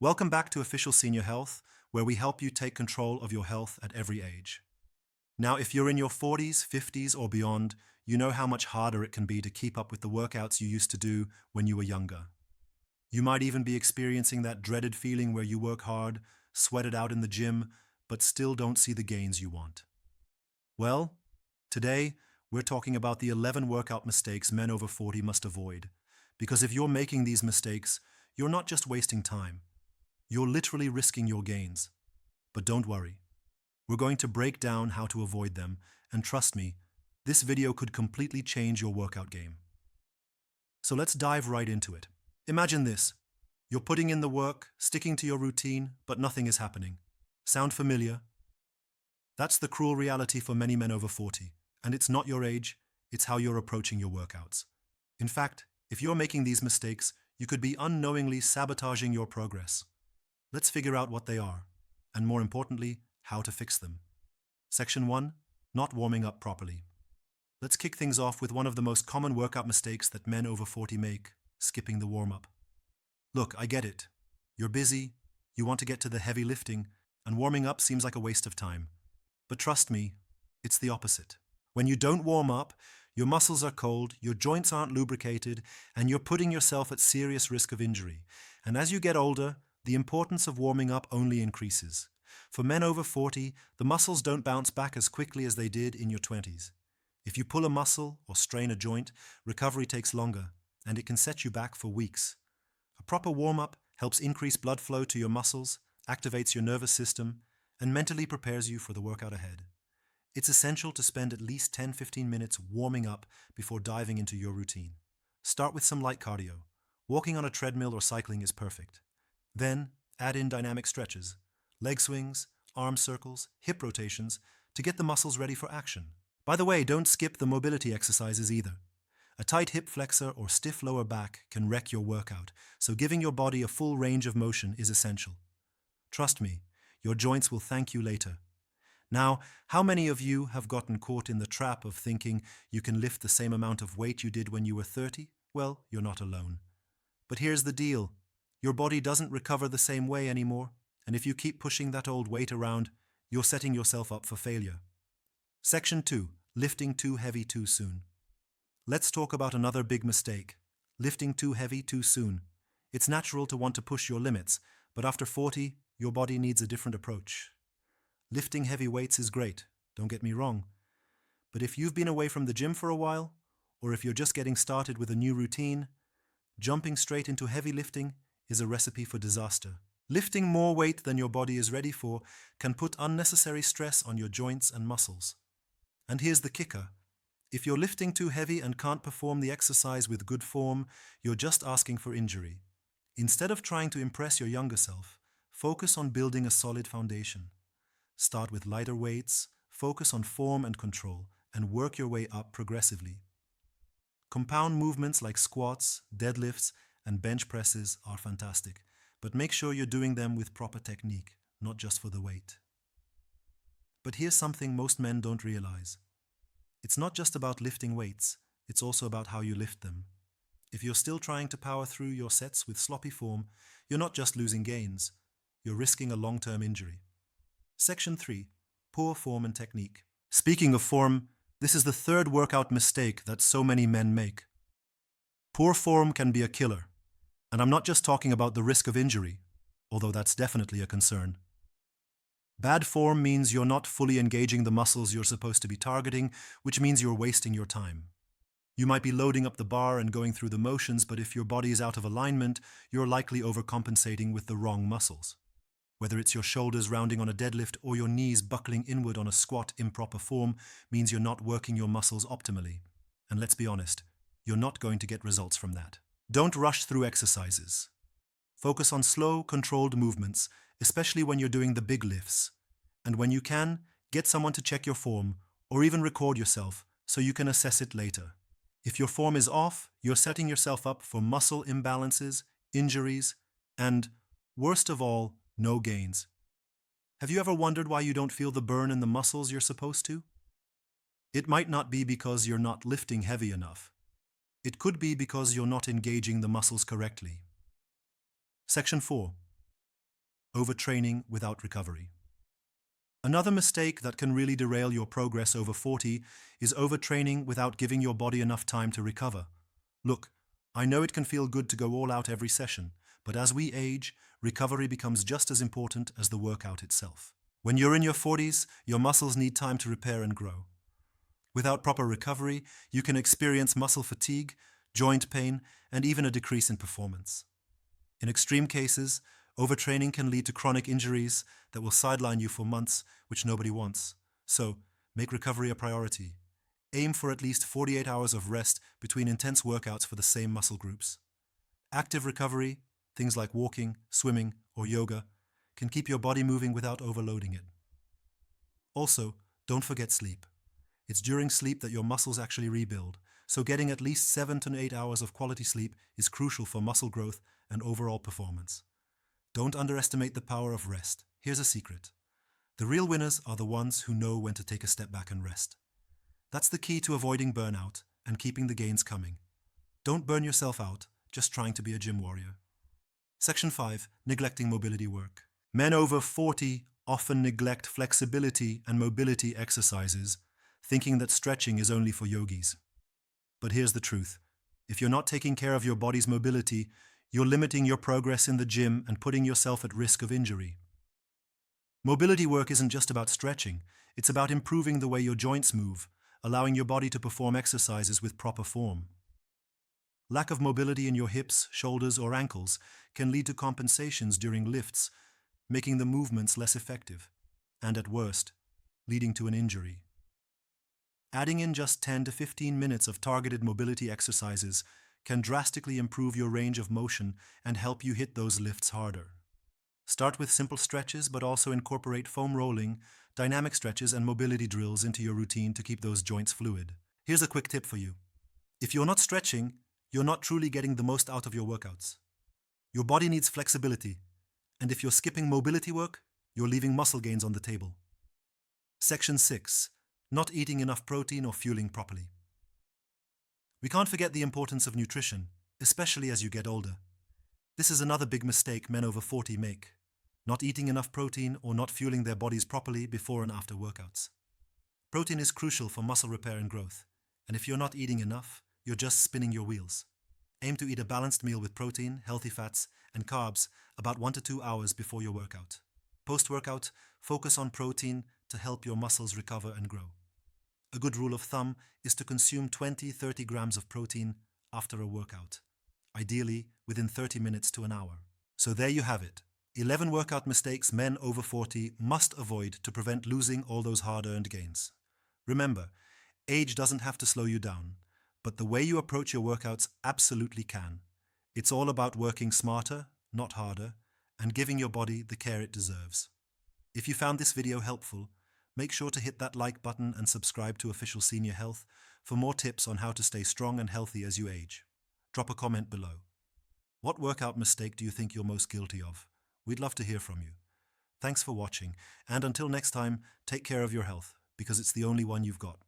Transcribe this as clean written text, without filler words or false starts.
Welcome back to Official Senior Health, where we help you take control of your health at every age. Now, if you're in your 40s, 50s, or beyond, you know how much harder it can be to keep up with the workouts you used to do when you were younger. You might even be experiencing that dreaded feeling where you work hard, sweat it out in the gym, but still don't see the gains you want. Well, today, we're talking about the 11 workout mistakes men over 40 must avoid. Because if you're making these mistakes, you're not just wasting time. You're literally risking your gains. But don't worry. We're going to break down how to avoid them, and trust me, this video could completely change your workout game. So let's dive right into it. Imagine this. You're putting in the work, sticking to your routine, but nothing is happening. Sound familiar? That's the cruel reality for many men over 40, and it's not your age, it's how you're approaching your workouts. In fact, if you're making these mistakes, you could be unknowingly sabotaging your progress. Let's figure out what they are, and more importantly, how to fix them. Section 1. Not warming up properly. Let's kick things off with one of the most common workout mistakes that men over 40 make, skipping the warm-up. Look, I get it. You're busy, you want to get to the heavy lifting, and warming up seems like a waste of time. But trust me, it's the opposite. When you don't warm up, your muscles are cold, your joints aren't lubricated, and you're putting yourself at serious risk of injury. And as you get older, the importance of warming up only increases. For men over 40, the muscles don't bounce back as quickly as they did in your 20s. If you pull a muscle or strain a joint, recovery takes longer, and it can set you back for weeks. A proper warm-up helps increase blood flow to your muscles, activates your nervous system, and mentally prepares you for the workout ahead. It's essential to spend at least 10-15 minutes warming up before diving into your routine. Start with some light cardio. Walking on a treadmill or cycling is perfect. Then, add in dynamic stretches, leg swings, arm circles, hip rotations to get the muscles ready for action. By the way, don't skip the mobility exercises either. A tight hip flexor or stiff lower back can wreck your workout, so giving your body a full range of motion is essential. Trust me, your joints will thank you later. Now, how many of you have gotten caught in the trap of thinking you can lift the same amount of weight you did when you were 30? Well, you're not alone. But here's the deal. Your body doesn't recover the same way anymore, and if you keep pushing that old weight around, you're setting yourself up for failure. Section 2. Lifting too heavy too soon. Let's talk about another big mistake. Lifting too heavy too soon. It's natural to want to push your limits, but after 40, your body needs a different approach. Lifting heavy weights is great, don't get me wrong. But if you've been away from the gym for a while, or if you're just getting started with a new routine, jumping straight into heavy lifting is a recipe for disaster. Lifting more weight than your body is ready for can put unnecessary stress on your joints and muscles. And here's the kicker. If you're lifting too heavy and can't perform the exercise with good form, you're just asking for injury. Instead of trying to impress your younger self, focus on building a solid foundation. Start with lighter weights, focus on form and control, and work your way up progressively. Compound movements like squats, deadlifts, and bench presses are fantastic, but make sure you're doing them with proper technique, not just for the weight. But here's something most men don't realize. It's not just about lifting weights, it's also about how you lift them. If you're still trying to power through your sets with sloppy form, you're not just losing gains, you're risking a long-term injury. Section 3. Poor form and technique. Speaking of form, this is the third workout mistake that so many men make. Poor form can be a killer. And I'm not just talking about the risk of injury, although that's definitely a concern. Bad form means you're not fully engaging the muscles you're supposed to be targeting, which means you're wasting your time. You might be loading up the bar and going through the motions, but if your body is out of alignment, you're likely overcompensating with the wrong muscles. Whether it's your shoulders rounding on a deadlift or your knees buckling inward on a squat, improper form means you're not working your muscles optimally. And let's be honest, you're not going to get results from that. Don't rush through exercises. Focus on slow, controlled movements, especially when you're doing the big lifts. And when you can, get someone to check your form or even record yourself so you can assess it later. If your form is off, you're setting yourself up for muscle imbalances, injuries, and, worst of all, no gains. Have you ever wondered why you don't feel the burn in the muscles you're supposed to? It might not be because you're not lifting heavy enough. It could be because you're not engaging the muscles correctly. Section 4. overtraining without recovery. Another mistake that can really derail your progress over 40 is overtraining without giving your body enough time to recover. Look, I know it can feel good to go all out every session, but as we age, recovery becomes just as important as the workout itself. When you're in your 40s, your muscles need time to repair and grow. Without proper recovery, you can experience muscle fatigue, joint pain, and even a decrease in performance. In extreme cases, overtraining can lead to chronic injuries that will sideline you for months, which nobody wants. So, make recovery a priority. Aim for at least 48 hours of rest between intense workouts for the same muscle groups. Active recovery, things like walking, swimming, or yoga, can keep your body moving without overloading it. Also, don't forget sleep. It's during sleep that your muscles actually rebuild, so getting at least 7 to 8 hours of quality sleep is crucial for muscle growth and overall performance. Don't underestimate the power of rest. Here's a secret. The real winners are the ones who know when to take a step back and rest. That's the key to avoiding burnout and keeping the gains coming. Don't burn yourself out just trying to be a gym warrior. Section 5. Neglecting mobility work. Men over 40 often neglect flexibility and mobility exercises, thinking that stretching is only for yogis. But here's the truth. If you're not taking care of your body's mobility, you're limiting your progress in the gym and putting yourself at risk of injury. Mobility work isn't just about stretching, it's about improving the way your joints move, allowing your body to perform exercises with proper form. Lack of mobility in your hips, shoulders, or ankles can lead to compensations during lifts, making the movements less effective, and at worst, leading to an injury. Adding in just 10 to 15 minutes of targeted mobility exercises can drastically improve your range of motion and help you hit those lifts harder. Start with simple stretches, but also incorporate foam rolling, dynamic stretches, and mobility drills into your routine to keep those joints fluid. Here's a quick tip for you. If you're not stretching, you're not truly getting the most out of your workouts. Your body needs flexibility, and if you're skipping mobility work, you're leaving muscle gains on the table. Section 6. Not eating enough protein or fueling properly. We can't forget the importance of nutrition, especially as you get older. This is another big mistake men over 40 make, not eating enough protein or not fueling their bodies properly before and after workouts. Protein is crucial for muscle repair and growth, and if you're not eating enough, you're just spinning your wheels. Aim to eat a balanced meal with protein, healthy fats, and carbs about 1 to 2 hours before your workout. Post-workout, focus on protein to help your muscles recover and grow. A good rule of thumb is to consume 20-30 grams of protein after a workout, ideally within 30 minutes to an hour. So there you have it. 11 workout mistakes men over 40 must avoid to prevent losing all those hard-earned gains. Remember, age doesn't have to slow you down, but the way you approach your workouts absolutely can. It's all about working smarter, not harder, and giving your body the care it deserves. If you found this video helpful, make sure to hit that like button and subscribe to Official Senior Health for more tips on how to stay strong and healthy as you age. Drop a comment below. What workout mistake do you think you're most guilty of? We'd love to hear from you. Thanks for watching, and until next time, take care of your health, because it's the only one you've got.